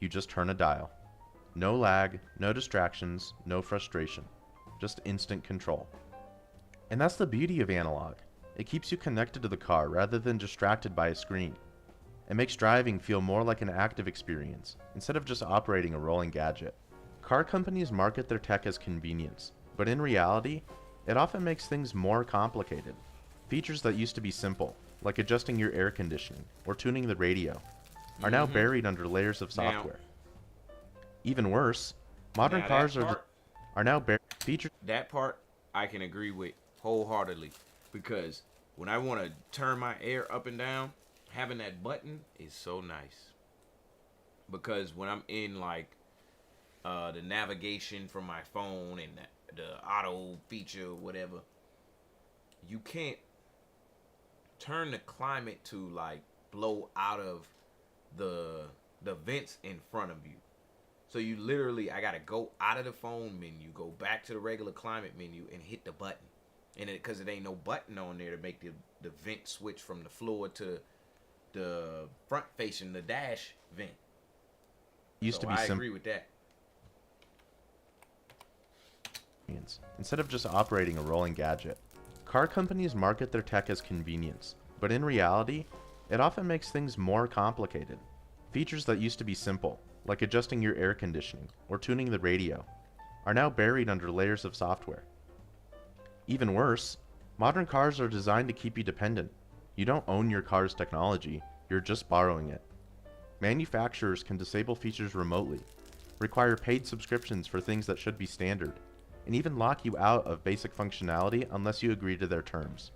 You just turn a dial. No lag, no distractions, no frustration. Just instant control. And that's the beauty of analog. It keeps you connected to the car rather than distracted by a screen. It makes driving feel more like an active experience, instead of just operating a rolling gadget. Car companies market their tech as convenience, but in reality, it often makes things more complicated. Features that used to be simple, like adjusting your air conditioning or tuning the radio, are now buried under layers of software. Even worse, modern cars are now buried features. That part I can agree with wholeheartedly, because when I want to turn my air up and down, having that button is so nice. Because when I'm in like the navigation from my phone and the auto feature or whatever, you can't turn the climate to like blow out of the vents in front of you. So you literally, I gotta go out of the phone menu, go back to the regular climate menu and hit the button. And because it ain't no button on there to make the vent switch from the floor to the front facing the dash vent. Used to be I simple. agree with that. Instead of just operating a rolling gadget. Car companies market their tech as convenience, but in reality, it often makes things more complicated. Features that used to be simple, like adjusting your air conditioning or tuning the radio, are now buried under layers of software. Even worse, modern cars are designed to keep you dependent. You don't own your car's technology, you're just borrowing it. Manufacturers can disable features remotely, require paid subscriptions for things that should be standard, and even lock you out of basic functionality unless you agree to their terms.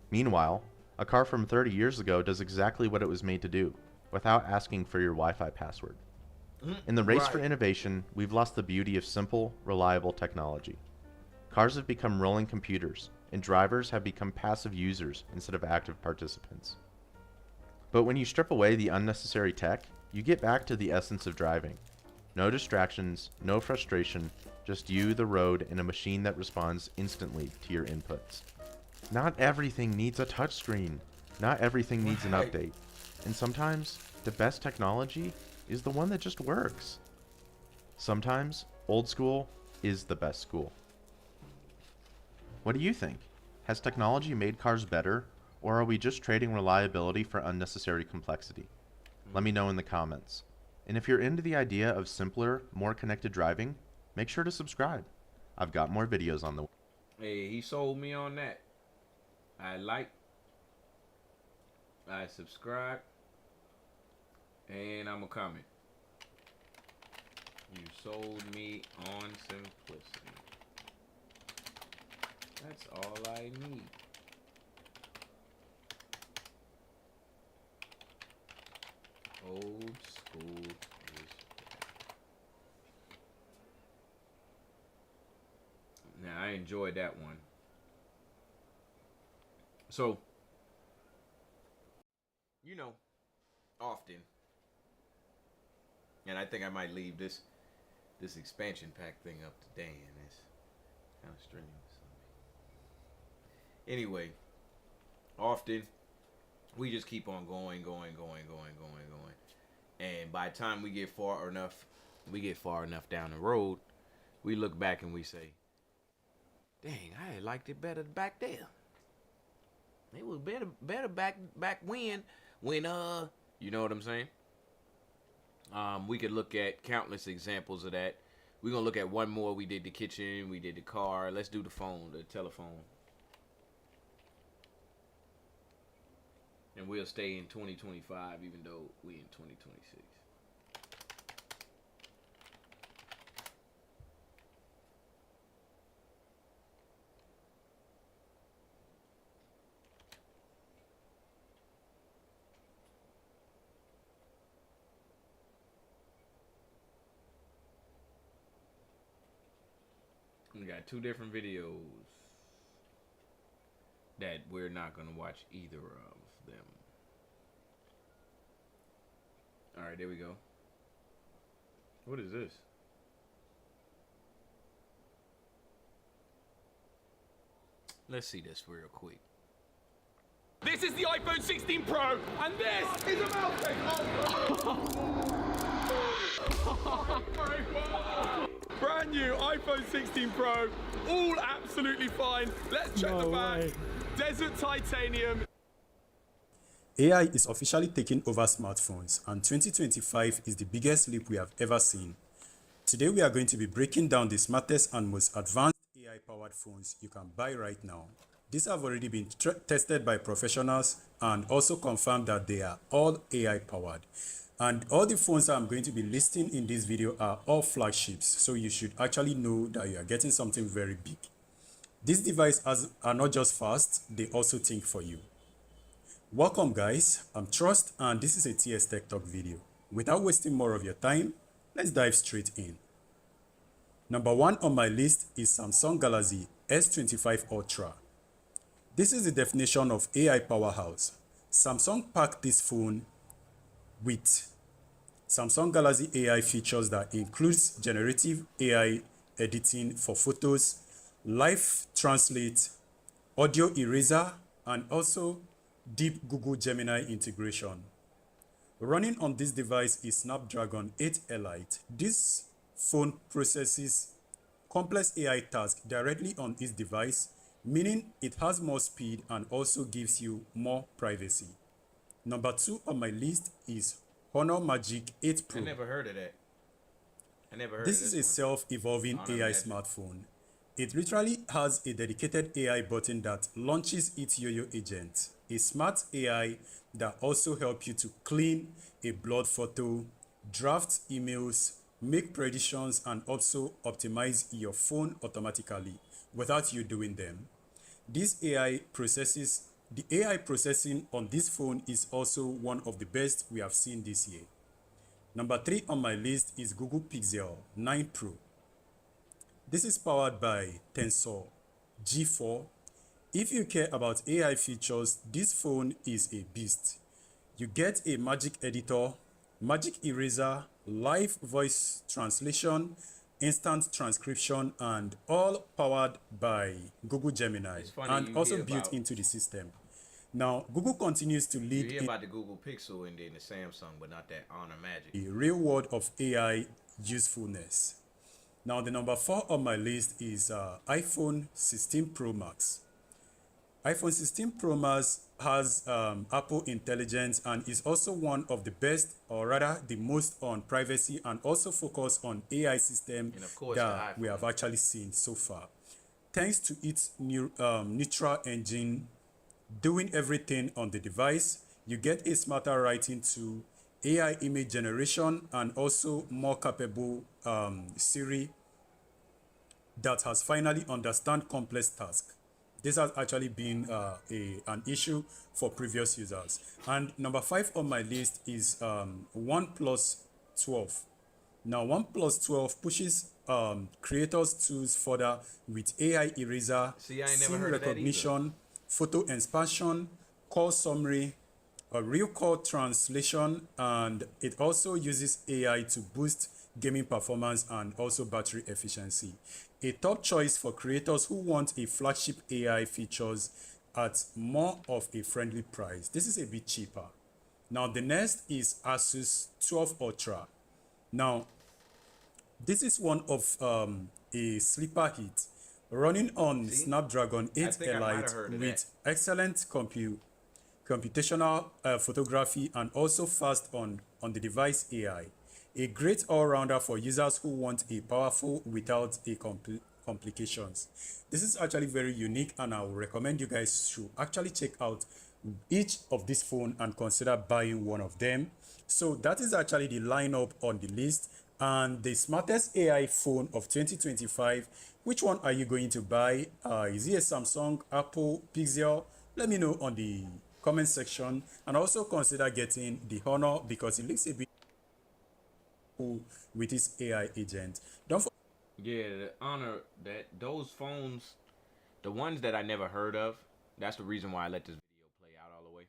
Meanwhile, a car from 30 years ago does exactly what it was made to do, without asking for your Wi-Fi password. In the race for innovation, we've lost the beauty of simple, reliable technology. Cars have become rolling computers, and drivers have become passive users instead of active participants. But when you strip away the unnecessary tech, you get back to the essence of driving. No distractions, no frustration, just you, the road, and a machine that responds instantly to your inputs. Not everything needs a touchscreen. Not everything needs an update. And sometimes, the best technology is the one that just works. Sometimes, old school is the best school. What do you think? Has technology made cars better, or are we just trading reliability for unnecessary complexity? Let me know in the comments. And if you're into the idea of simpler, more connected driving, make sure to subscribe. I've got more videos on the way. Hey, he sold me on that. I subscribe, and I'm a comment. You sold me on simplicity. That's all I need. Old school is back. Now, I enjoyed that one. So, you know, often, and I think I might leave this expansion pack thing up to Dan. It's kind of strenuous. Anyway, often we just keep on going. And by the time we get far enough down the road, we look back and we say, dang, I liked it better back there. It was better back when you know what I'm saying? We could look at countless examples of that. We're gonna look at one more. We did the kitchen, we did the car. Let's do the telephone. And we'll stay in 2025 even though we in 2026. We got two different videos that we're not gonna watch either of them. All right, there we go. What is this? Let's see this real quick. This is the iPhone 16 Pro, and this is a brand new iPhone 16 Pro, all absolutely fine. Let's check the back. Desert titanium. AI is officially taking over smartphones, and 2025 is the biggest leap we have ever seen. Today we are going to be breaking down the smartest and most advanced AI-powered phones you can buy right now. These have already been tested by professionals and also confirmed that they are all AI-powered. And all the phones I'm going to be listing in this video are all flagships, so you should actually know that you are getting something very big. These devices are not just fast, they also think for you. Welcome guys, I'm Trust and this is a TS Tech Talk video. Without wasting more of your time, let's dive straight in. Number 1 on my list is Samsung Galaxy S25 Ultra. This is the definition of AI powerhouse. Samsung packed this phone with Samsung Galaxy AI features that includes generative AI editing for photos, live translate, audio eraser, and also deep Google Gemini integration. Running on this device is Snapdragon 8 Elite. This phone processes complex AI tasks directly on its device, meaning it has more speed and also gives you more privacy. Number 2 on my list is Honor Magic 8 Pro. I never heard of that. This is a self-evolving AI smartphone. It literally has a dedicated AI button that launches its Yo-Yo agent, a smart AI that also helps you to clean a blurred photo, draft emails, make predictions, and also optimize your phone automatically without you doing them. The AI processing on this phone is also one of the best we have seen this year. Number 3 on my list is Google Pixel 9 Pro. This is powered by Tensor G4. If you care about AI features, this phone is a beast. You get a magic editor, magic eraser, live voice translation, instant transcription, and all powered by Google Gemini and also built into the system. Now, Google continues to lead You hear about the Google Pixel and then the Samsung, but not that Honor Magic. the real world of AI usefulness. Now, the number 4 on my list is iPhone 16 Pro Max. iPhone 16 Pro Max has Apple Intelligence and is also one of the best, or rather the most, on privacy and also focus on AI system that we have actually seen so far. Thanks to its new neutral engine doing everything on the device, you get a smarter writing tool, AI image generation, and also more capable Siri that has finally understand complex tasks. This has actually been an issue for previous users. And number 5 on my list is OnePlus 12. Now, OnePlus 12 pushes creators tools further with AI eraser, scene recognition, photo expansion, call summary, a real call translation, and it also uses AI to boost gaming performance and also battery efficiency. A top choice for creators who want a flagship AI features at more of a friendly price. This is a bit cheaper. Now, the next is Asus 12 Ultra. Now, this is one of a sleeper hit running on Snapdragon 8 Elite with excellent computational photography and also fast on the device AI. A great all-rounder for users who want a powerful without a complications. This is actually very unique, and I would recommend you guys to actually check out each of these phones and consider buying one of them. So that is actually the lineup on the list and the smartest AI phone of 2025. Which one are you going to buy? Is it a Samsung, Apple, Pixel? Let me know on the comment section, and also consider getting the Honor because it looks a bit cool with its AI agent. Don't forget. Yeah, the honor that those phones, the ones that I never heard of, that's the reason why I let this video play out all the way.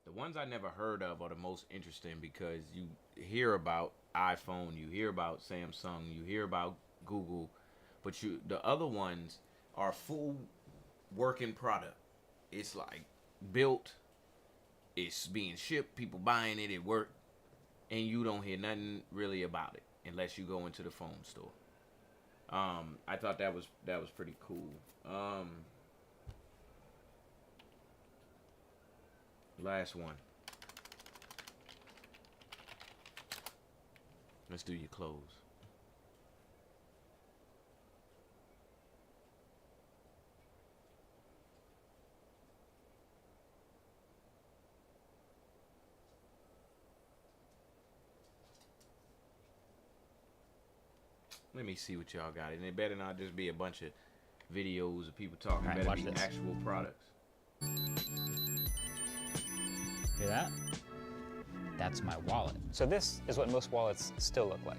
The ones I never heard of are the most interesting because you hear about iPhone, you hear about Samsung, you hear about Google, but the other ones are full working product. It's like built, it's being shipped, people buying it, it work, and you don't hear nothing really about it unless you go into the phone store. I thought that was pretty cool. Last one. Let's do your clothes. Let me see what y'all got. And it better not just be a bunch of videos of people talking. It better be actual products. Hear that? That's my wallet. So this is what most wallets still look like.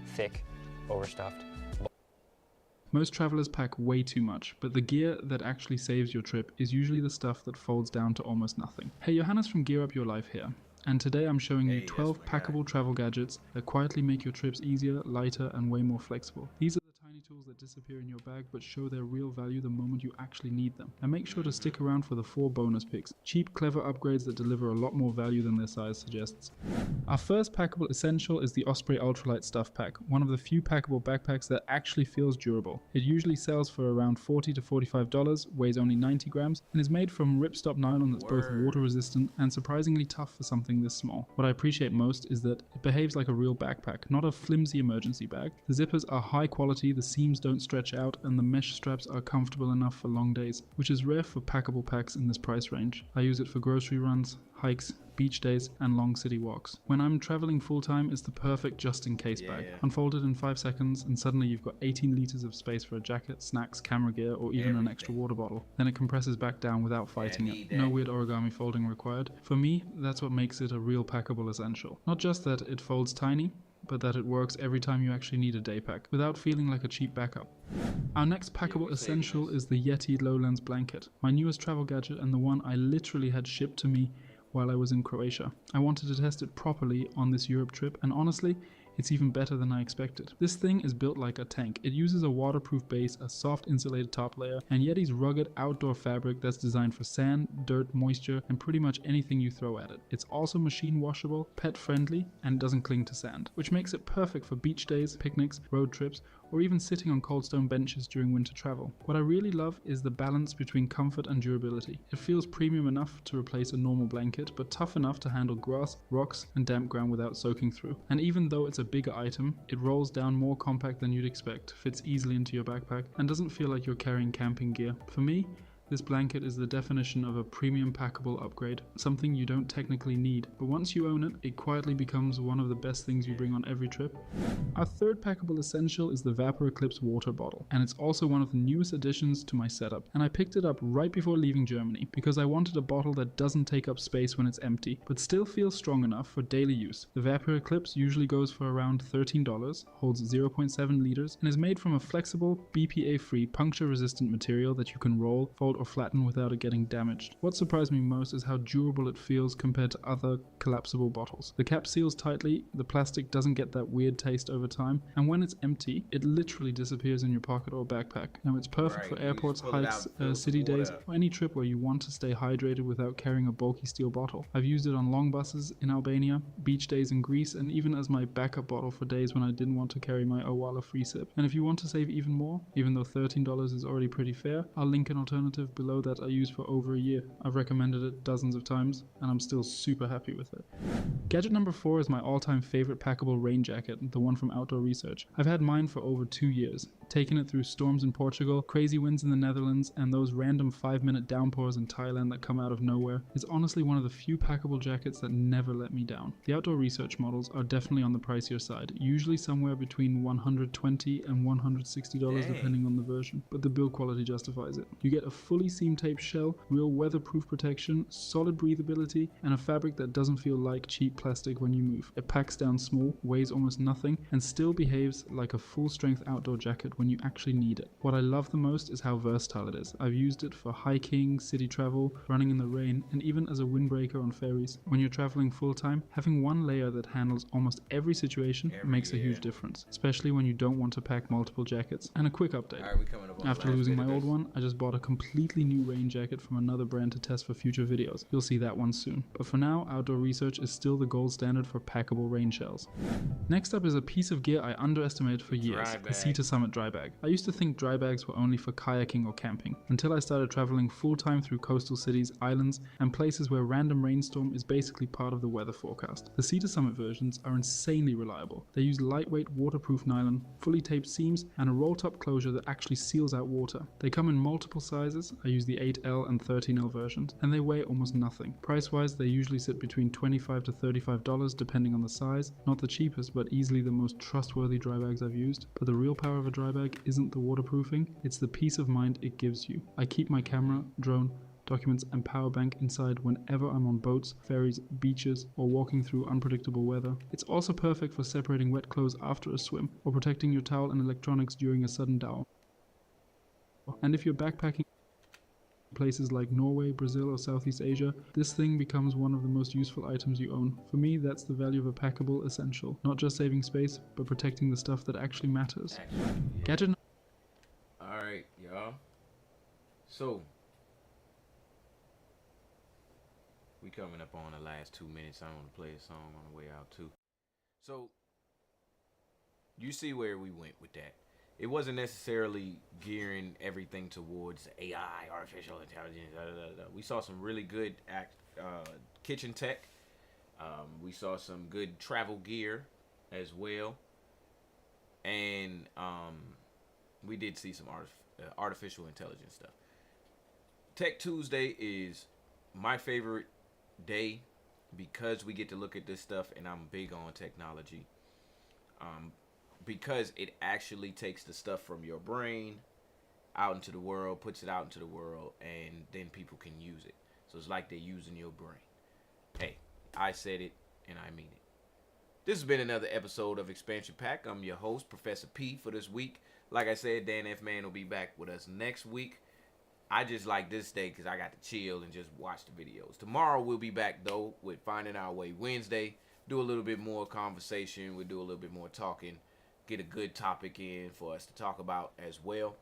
Thick, overstuffed. Most travelers pack way too much, but the gear that actually saves your trip is usually the stuff that folds down to almost nothing. Hey, Johannes from Gear Up Your Life here. And today I'm showing you 12 packable travel gadgets that quietly make your trips easier, lighter, and way more flexible. These are the tiny tools that disappear in your bag but show their real value the moment you actually need them. And make sure to stick around for the 4 bonus picks. Cheap, clever upgrades that deliver a lot more value than their size suggests. Our first packable essential is the Osprey Ultralight Stuff Pack, one of the few packable backpacks that actually feels durable. It usually sells for around $40 to $45, weighs only 90 grams, and is made from ripstop nylon that's both water resistant and surprisingly tough for something this small. What I appreciate most is that it behaves like a real backpack, not a flimsy emergency bag. The zippers are high quality, the seams don't stretch out, and the mesh straps are comfortable enough for long days, which is rare for packable packs in this price range. I use it for grocery runs, hikes, beach days, and long city walks. When I'm traveling full-time, it's the perfect just-in-case bag. Unfolded in 5 seconds, and suddenly you've got 18 liters of space for a jacket, snacks, camera gear, or even an extra water bottle. Then it compresses back down without fighting it. No weird origami folding required. For me, that's what makes it a real packable essential. Not just that it folds tiny, but that it works every time you actually need a day pack, without feeling like a cheap backup. Our next packable essential is the Yeti Low Lens Blanket, my newest travel gadget and the one I literally had shipped to me while I was in Croatia. I wanted to test it properly on this Europe trip, and honestly, it's even better than I expected. This thing is built like a tank. It uses a waterproof base, a soft insulated top layer, and Yeti's rugged outdoor fabric that's designed for sand, dirt, moisture, and pretty much anything you throw at it. It's also machine washable, pet friendly, and doesn't cling to sand, which makes it perfect for beach days, picnics, road trips, or even sitting on cold stone benches during winter travel. What I really love is the balance between comfort and durability. It feels premium enough to replace a normal blanket, but tough enough to handle grass, rocks, and damp ground without soaking through. And even though it's a bigger item, it rolls down more compact than you'd expect, fits easily into your backpack, and doesn't feel like you're carrying camping gear. For me, this blanket is the definition of a premium packable upgrade, something you don't technically need, but once you own it, it quietly becomes one of the best things you bring on every trip. Our third packable essential is the Vapor Eclipse water bottle, and it's also one of the newest additions to my setup, and I picked it up right before leaving Germany, because I wanted a bottle that doesn't take up space when it's empty, but still feels strong enough for daily use. The Vapor Eclipse usually goes for around $13, holds 0.7 liters, and is made from a flexible, BPA-free, puncture-resistant material that you can roll, fold, or flatten without it getting damaged. What surprised me most is how durable it feels compared to other collapsible bottles. The cap seals tightly, the plastic doesn't get that weird taste over time, and when it's empty, it literally disappears in your pocket or backpack. Now it's perfect for airports, hikes, city days, or any trip where you want to stay hydrated without carrying a bulky steel bottle. I've used it on long buses in Albania, beach days in Greece, and even as my backup bottle for days when I didn't want to carry my Owala free sip. And if you want to save even more, even though $13 is already pretty fair, I'll link an alternative below that I used for over a year. I've recommended it dozens of times, and I'm still super happy with it. Gadget number 4 is my all-time favorite packable rain jacket, the one from Outdoor Research. I've had mine for over 2 years, taken it through storms in Portugal, crazy winds in the Netherlands, and those random 5-minute downpours in Thailand that come out of nowhere. It's honestly one of the few packable jackets that never let me down. The Outdoor Research models are definitely on the pricier side, usually somewhere between $120 and $160 depending on the version, but the build quality justifies it. You get a fully seam-taped shell, real weatherproof protection, solid breathability, and a fabric that doesn't feel like cheap plastic when you move. It packs down small, weighs almost nothing, and still behaves like a full-strength outdoor jacket when you actually need it. What I love the most is how versatile it is. I've used it for hiking, city travel, running in the rain, and even as a windbreaker on ferries. When you're traveling full-time, having one layer that handles almost every situation makes a huge difference, especially when you don't want to pack multiple jackets. And a quick update. After losing my old one, I just bought a completely new rain jacket from another brand to test for future videos. You'll see that one soon. But for now, Outdoor Research is still the gold standard for packable rain shells. Next up is a piece of gear I underestimated for years, the Sea to Summit dry bag. I used to think dry bags were only for kayaking or camping, until I started traveling full-time through coastal cities, islands, and places where random rainstorm is basically part of the weather forecast. The Sea to Summit versions are insanely reliable. They use lightweight waterproof nylon, fully taped seams, and a roll-top closure that actually seals out water. They come in multiple sizes. I use the 8L and 13L versions, and they weigh almost nothing. Price-wise, they usually sit between $25 to $35 depending on the size. Not the cheapest, but easily the most trustworthy dry bags I've used. But the real power of a dry bag isn't the waterproofing, it's the peace of mind it gives you. I keep my camera, drone, documents, and power bank inside whenever I'm on boats, ferries, beaches, or walking through unpredictable weather. It's also perfect for separating wet clothes after a swim, or protecting your towel and electronics during a sudden downpour. And if you're backpacking places like Norway, Brazil, or Southeast Asia, this thing becomes one of the most useful items you own. For me, that's the value of a packable essential. Not just saving space, but protecting the stuff that actually matters. Gadget. Alright, y'all. So, we coming up on the last 2 minutes. I want to play a song on the way out too. So, you see where we went with that. It wasn't necessarily gearing everything towards AI, artificial intelligence. We saw some really good kitchen tech. We saw some good travel gear as well. And we did see some artificial intelligence stuff. Tech Tuesday is my favorite day because we get to look at this stuff, and I'm big on technology. Because it actually takes the stuff from your brain out into the world, puts it out into the world, and then people can use it. So it's like they're using your brain. Hey, I said it, and I mean it. This has been another episode of Expansion Pack. I'm your host, Professor P, for this week. Like I said, Dan F. Man will be back with us next week. I just like this day because I got to chill and just watch the videos. Tomorrow we'll be back, though, with Finding Our Way Wednesday. Do a little bit more conversation. We'll do a little bit more talking. Get a good topic in for us to talk about as well.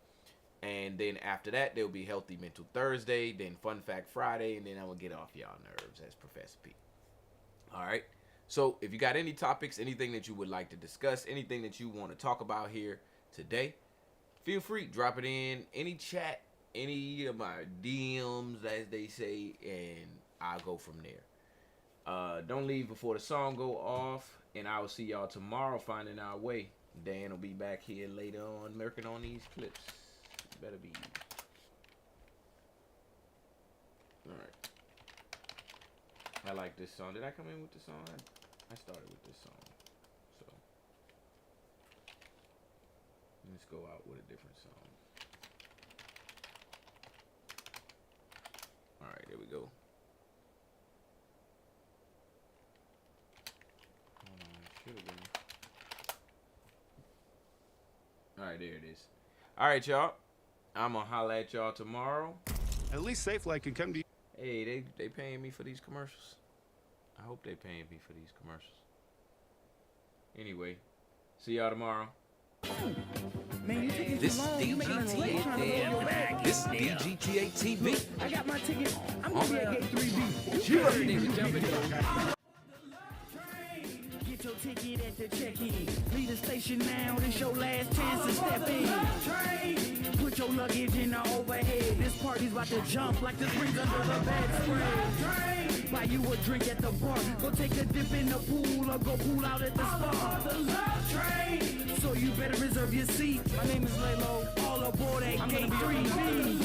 And then after that, there'll be Healthy Mental Thursday, then Fun Fact Friday, and then I'm going to get off y'all nerves as Professor P. All right. So if you got any topics, anything that you would like to discuss, anything that you want to talk about here today, feel free. Drop it in any chat, any of my DMs, as they say, and I'll go from there. Don't leave before the song go off, and I will see y'all tomorrow Finding Our Way. Dan will be back here later on working on these clips. Better be. Alright. I like this song. Did I come in with the song? I started with this song. So let's go out with a different song. Alright, there we go. Should have been. Alright, there it is. Alright, y'all. I'm gonna holla at y'all tomorrow. At least Safe Light can come to you. Hey, they paying me for these commercials. I hope they paying me for these commercials. Anyway, see y'all tomorrow. This DGTA This DGTA TV. I got my ticket. I'm gonna be at gate 3B. You heard niggas jumping in. Get your ticket at the check-in. Leave the station now. This your last chance to step in. Train. Put your luggage in the overhead. This party's about to jump like the springs under the bedspread. Buy you a drink at the bar. Go take a dip in the pool or go pool out at the spa. The love train. So you better reserve your seat. My name is Lalo. All aboard at gate 3B.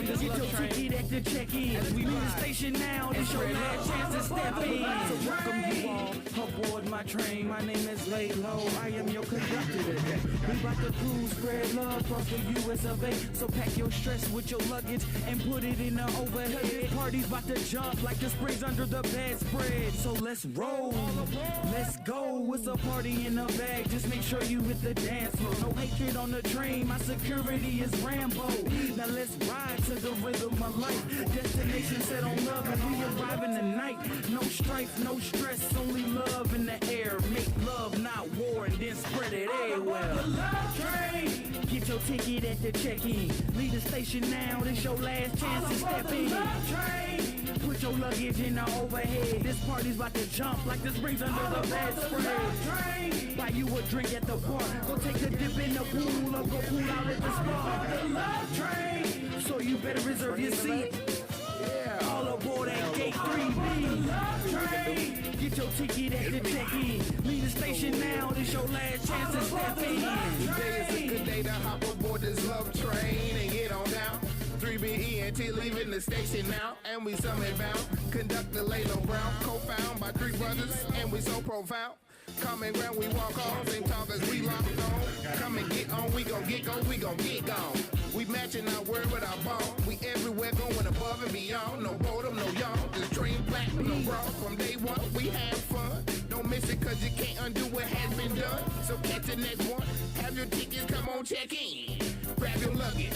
Get your ticket at the check-in. We leave the station now. This your last chance to step in. So welcome you all aboard my train. My name is Lalo. I am your conductor today. We about to cruise, spread love across the US of A. So pack your stress with your luggage and put it in the overhead. Party's about to jump like the springs under the bedspread. So let's roll, let's go. It's a party in the bag, just make sure you hit the dance floor. No hatred on the train, my security is Rambo. Now let's ride to the rhythm of life. Destination set on love and we arrive in the night. No strife, no stress, only love in the air. Make love, not war, and then spread it everywhere. The love train. Get your ticket at the check-in. Leave the station now, this your last chance to step in. Love train. Put your luggage in the overhead. This party's about to jump like the springs under the bedspread. Buy you a drink at the bar. Go take a dip in the pool or go pool out at the spa. The love train. So you better reserve your seat. All aboard at gate 3B. Love train. Get your ticket at the check-in. Leave the station now, this your last chance to step in. Today is a good day to hop aboard this love train and get on down. 3B ENT leaving the station now, and we summit bound. Conductor Laylo Brown, co-found by three brothers, and we so profound. Common ground we walk on, same talk as we locked on. Come and get on, we gon' get gone, we gon' get gone. We matching our word with our ball. We everywhere going above and beyond. No boredom, no yawn. This train platinum, no bra. From day one, we have fun. Don't miss it cause you can't undo what has been done. So catch the next one. Have your tickets, come on, check in. Grab your luggage.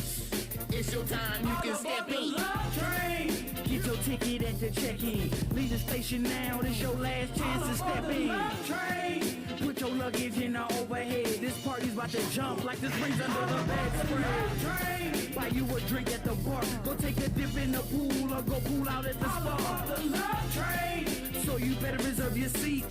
It's your time, you can step in. Train. Get your ticket at the check-in. Leave the station now, this your last chance to step in. Train. Put your luggage in the overhead. This party's about to jump like the springs under the bedspread. Buy you a drink at the bar. Go take a dip in the pool or go pool out at the spa. The love train. So you better reserve your seat.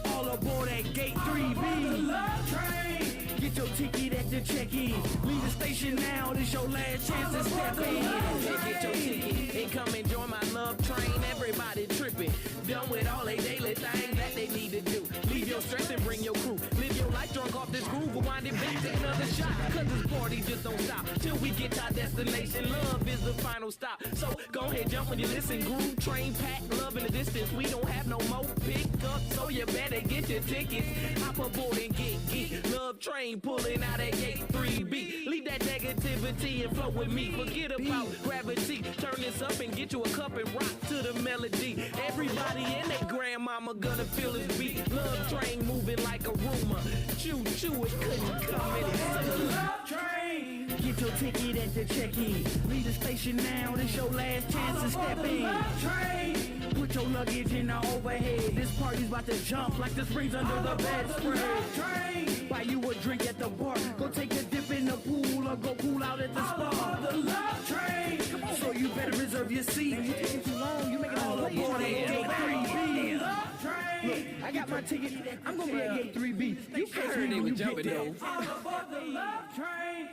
All aboard at gate 3B. The love train. Get your ticket at the check-in. Leave the station now, this your last chance to step in. Get your ticket and come and join my love train. Everybody tripping, done with all they daily things that they need to do. Leave your stress and bring your crew. Live your life drunk off this groove, but wind it back to another shot. Cause this party just don't stop till we get to our destination. Love is the final stop. So go ahead, jump when you listen. Groove train pack, love in the distance. We don't have no more pickup, so you better get your tickets. Hop aboard and get geek. Love train pulling out at gate 3B. Leave that negativity and flow with me. Forget about gravity. Turn this up and get you a cup and rock to the melody. Everybody and their grandmama gonna feel this beat. Love train moving like a rumor. Choo choo, it couldn't come any sooner. Love train. Get your ticket at the check-in. Leave the station now, this your last chance to step in. Love train. Put your luggage in the overhead. This party's about to jump like the springs under the bedspread. Buy you a drink at the bar. Go take a dip in the pool or go pool out at the spa. The love train. So you better reserve your seat. You taking too long. You making all aboard at gate 3B. Love train. Look, I got my ticket. I'm gonna be at gate 3B. You catch me when you get there. All aboard the love train.